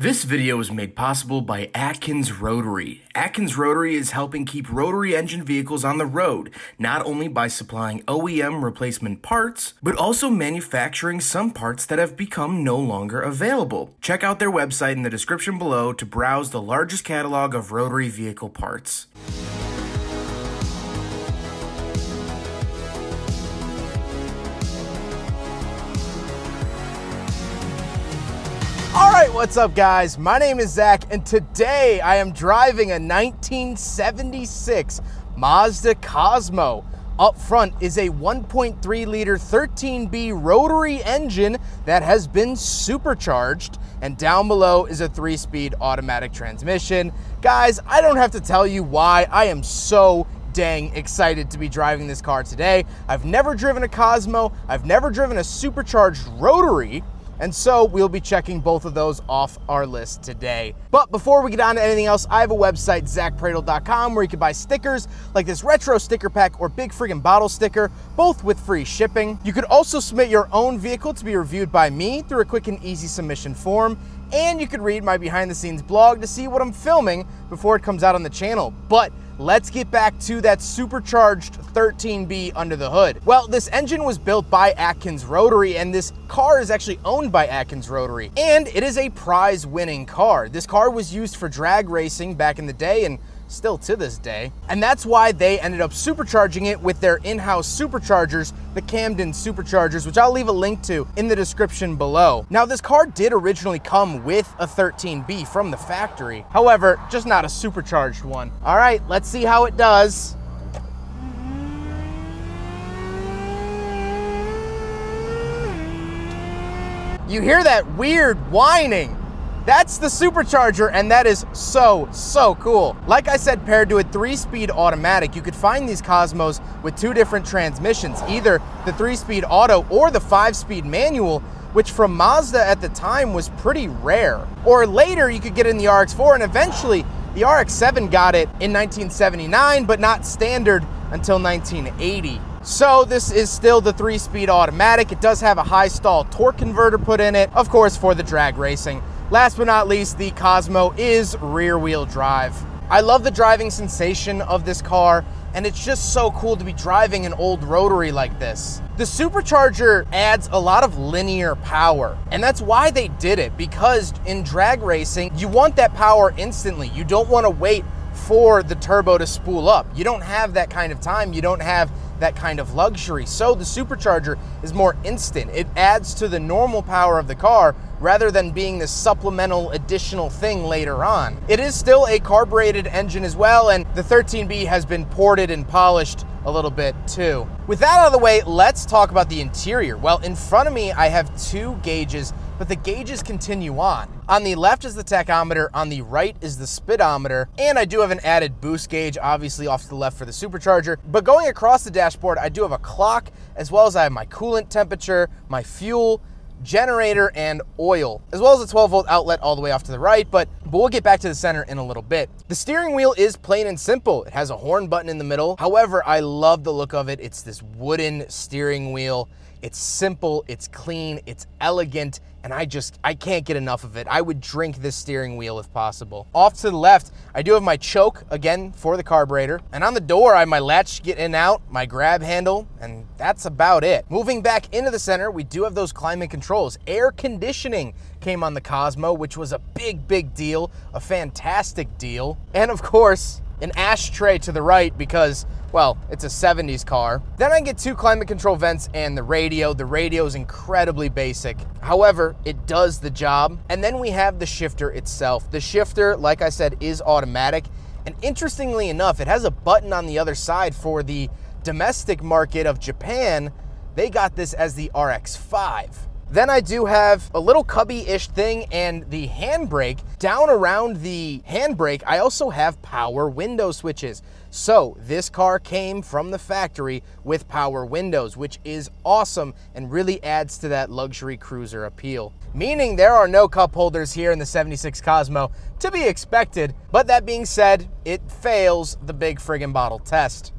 This video is made possible by Atkins Rotary. Atkins Rotary is helping keep rotary engine vehicles on the road, not only by supplying OEM replacement parts, but also manufacturing some parts that have become no longer available. Check out their website in the description below to browse the largest catalog of rotary vehicle parts. Alright, what's up guys? My name is Zach and today I am driving a 1976 Mazda Cosmo. Up front is a 1.3 liter 13B rotary engine that has been supercharged, and down below is a 3-speed automatic transmission. Guys, I don't have to tell you why I am so dang excited to be driving this car today. I've never driven a Cosmo, I've never driven a supercharged rotary, and so we'll be checking both of those off our list today. But before we get on to anything else, I have a website, zackpradel.com, where you can buy stickers like this retro sticker pack or big friggin' bottle sticker, both with free shipping. You could also submit your own vehicle to be reviewed by me through a quick and easy submission form. And you could read my behind the scenes blog to see what I'm filming before it comes out on the channel. But let's get back to that supercharged 13B under the hood. Well, this engine was built by Atkins Rotary, and this car is actually owned by Atkins Rotary. And it is a prize-winning car. This car was used for drag racing back in the day, and still to this day. And that's why they ended up supercharging it with their in-house superchargers, the Camden Superchargers, which I'll leave a link to in the description below. Now, this car did originally come with a 13B from the factory. However, just not a supercharged one. All right, let's see how it does. You hear that weird whining? That's the supercharger, and that is so cool. Like I said, paired to a 3-speed automatic, you could find these Cosmos with 2 different transmissions, either the 3-speed auto or the 5-speed manual, which from Mazda at the time was pretty rare. Or later, you could get in the RX-4, and eventually the RX-7 got it in 1979, but not standard until 1980. So this is still the 3-speed automatic. It does have a high stall torque converter put in it, of course, for the drag racing. Last but not least, the Cosmo is rear-wheel drive. I love the driving sensation of this car, and it's just so cool to be driving an old rotary like this. The supercharger adds a lot of linear power, and that's why they did it, because in drag racing, you want that power instantly. You don't want to wait for the turbo to spool up. You don't have that kind of time. You don't have that kind of luxury. So the supercharger is more instant. It adds to the normal power of the car rather than being this supplemental additional thing later on. It is still a carbureted engine as well, and the 13B has been ported and polished a little bit too. With that out of the way, let's talk about the interior. Well, in front of me, I have 2 gauges, but the gauges continue on. On the left is the tachometer, on the right is the speedometer, and I do have an added boost gauge, obviously off to the left for the supercharger. But going across the dashboard, I do have a clock, as well as I have my coolant temperature, my fuel, generator, and oil, as well as a 12-volt outlet all the way off to the right, but we'll get back to the center in a little bit. The steering wheel is plain and simple. It has a horn button in the middle. However, I love the look of it. It's this wooden steering wheel. It's simple, it's clean, it's elegant, and I can't get enough of it. I would drink this steering wheel if possible. Off to the left, I do have my choke, again, for the carburetor. And on the door, I have my latch to get in and out, my grab handle, and that's about it. Moving back into the center, we do have those climate controls. Air conditioning came on the Cosmo, which was a big deal, a fantastic deal. And of course, an ashtray to the right because, well, it's a 70s car. Then I get 2 climate control vents and the radio. The radio is incredibly basic. However, it does the job. And then we have the shifter itself. The shifter, like I said, is automatic. And interestingly enough, it has a button on the other side for the domestic market of Japan. They got this as the RX-5. Then I do have a little cubby-ish thing and the handbrake. Down around the handbrake, I also have power window switches. So this car came from the factory with power windows, which is awesome and really adds to that luxury cruiser appeal. Meaning there are no cup holders here in the 76 Cosmo, to be expected. But that being said, it fails the big friggin' bottle test.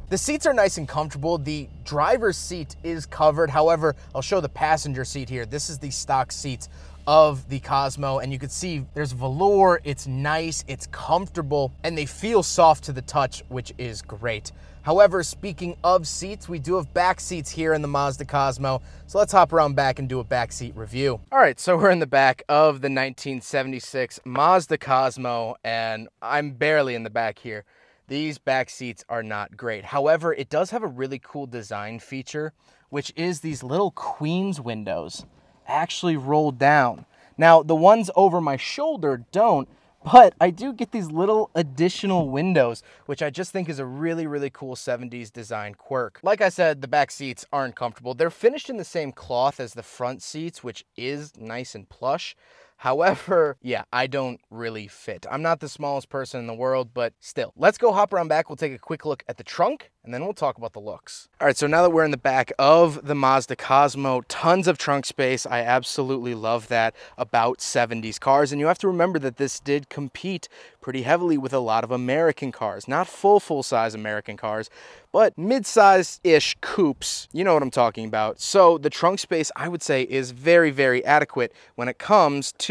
The seats are nice and comfortable. The driver's seat is covered. However, I'll show the passenger seat here. This is the stock seats of the Cosmo, and you can see there's velour, it's nice, it's comfortable, and they feel soft to the touch, which is great. However, speaking of seats, we do have back seats here in the Mazda Cosmo, so let's hop around back and do a back seat review. All right, so we're in the back of the 1976 Mazda Cosmo, and I'm barely in the back here. These back seats are not great. However, it does have a really cool design feature, which is these little Queen's windows actually roll down. Now, the ones over my shoulder don't, but I do get these little additional windows, which I just think is a really, really cool 70s design quirk. Like I said, the back seats aren't comfortable. They're finished in the same cloth as the front seats, which is nice and plush. However, yeah, I don't really fit. I'm not the smallest person in the world, but still. Let's go hop around back. We'll take a quick look at the trunk, and then we'll talk about the looks. All right, so now that we're in the back of the Mazda Cosmo, tons of trunk space. I absolutely love that about 70s cars. And you have to remember that this did compete pretty heavily with a lot of American cars. Not full-size American cars, but mid-size-ish coupes. You know what I'm talking about. So the trunk space, I would say, is very, very adequate when it comes to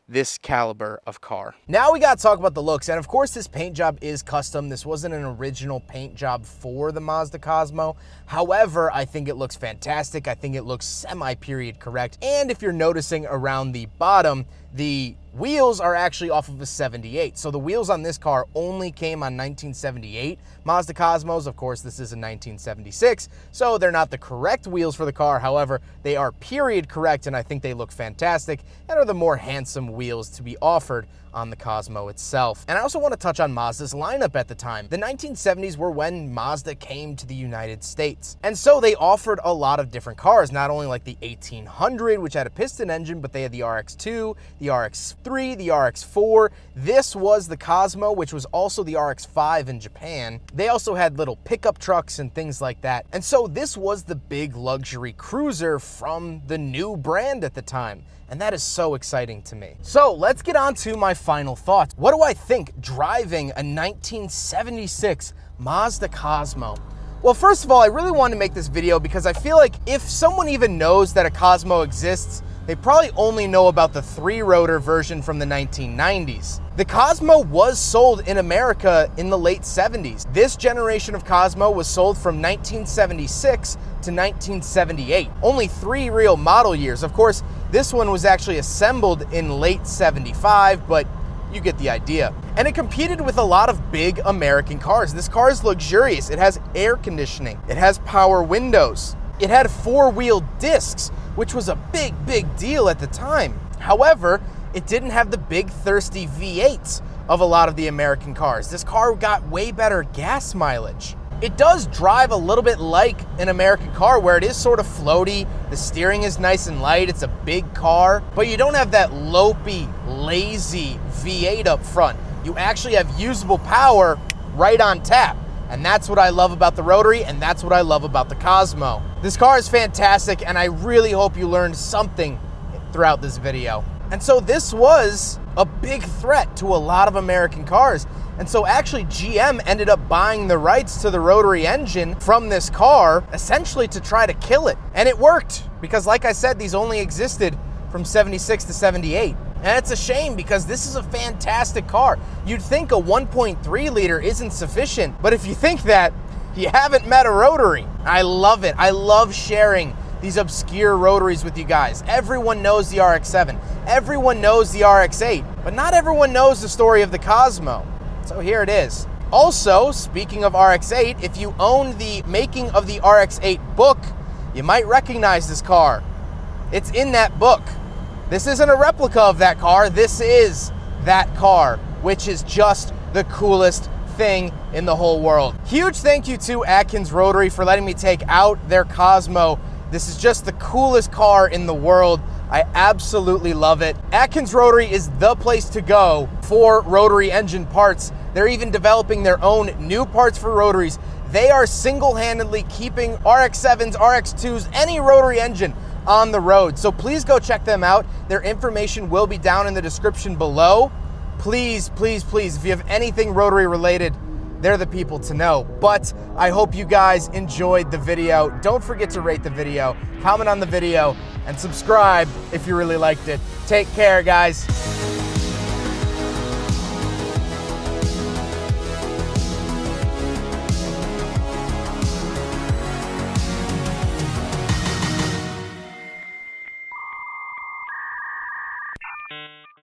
this caliber of car. Now we got to talk about the looks, and of course this paint job is custom. This wasn't an original paint job for the Mazda Cosmo. However, I think it looks fantastic. I think it looks semi-period correct. And if you're noticing around the bottom, the wheels are actually off of a 78. So the wheels on this car only came on 1978 Mazda Cosmos. Of course, this is a 1976, so they're not the correct wheels for the car. However, they are period correct, and I think they look fantastic and are the more handsome wheels to be offered on the Cosmo itself. And I also want to touch on Mazda's lineup at the time. The 1970s were when Mazda came to the United States. And so they offered a lot of different cars, not only like the 1800, which had a piston engine, but they had the RX-2, the RX-3, the RX-4. This was the Cosmo, which was also the RX-5 in Japan. They also had little pickup trucks and things like that. And so this was the big luxury cruiser from the new brand at the time. And that is so exciting to me. So let's get on to my final thoughts. What do I think driving a 1976 Mazda Cosmo? Well, first of all, I really wanted to make this video because I feel like if someone even knows that a Cosmo exists, they probably only know about the 3-rotor version from the 1990s. The Cosmo was sold in America in the late 70s. This generation of Cosmo was sold from 1976 to 1978. Only 3 real model years. Of course, this one was actually assembled in late 75, but you get the idea. And it competed with a lot of big American cars. This car is luxurious. It has air conditioning. It has power windows. It had 4-wheel discs, which was a big, big deal at the time. However, it didn't have the big thirsty V8s of a lot of the American cars. This car got way better gas mileage. It does drive a little bit like an American car where it is sort of floaty, the steering is nice and light, it's a big car, but you don't have that lopey, lazy V8 up front. You actually have usable power right on tap. And that's what I love about the Rotary, and that's what I love about the Cosmo. This car is fantastic, and I really hope you learned something throughout this video. And so this was a big threat to a lot of American cars. And so actually GM ended up buying the rights to the Rotary engine from this car, essentially to try to kill it. And it worked, because like I said, these only existed from 76 to 78. And it's a shame because this is a fantastic car. You'd think a 1.3 liter isn't sufficient, but if you think that, you haven't met a Rotary. I love it. I love sharing these obscure Rotaries with you guys. Everyone knows the RX-7. Everyone knows the RX-8, but not everyone knows the story of the Cosmo. So here it is. Also, speaking of RX-8, if you own the Making of the RX-8 book, you might recognize this car. It's in that book. This isn't a replica of that car. This is that car, which is just the coolest thing in the whole world. Huge thank you to Atkins Rotary for letting me take out their Cosmo. This is just the coolest car in the world. I absolutely love it. Atkins Rotary is the place to go for Rotary engine parts. They're even developing their own new parts for Rotaries. They are single-handedly keeping RX-7s, RX-2s, any Rotary engine on the road. So please go check them out. Their information will be down in the description below. Please, please, please, if you have anything Rotary related, they're the people to know. But I hope you guys enjoyed the video. Don't forget to rate the video, comment on the video, and subscribe if you really liked it. Take care, guys.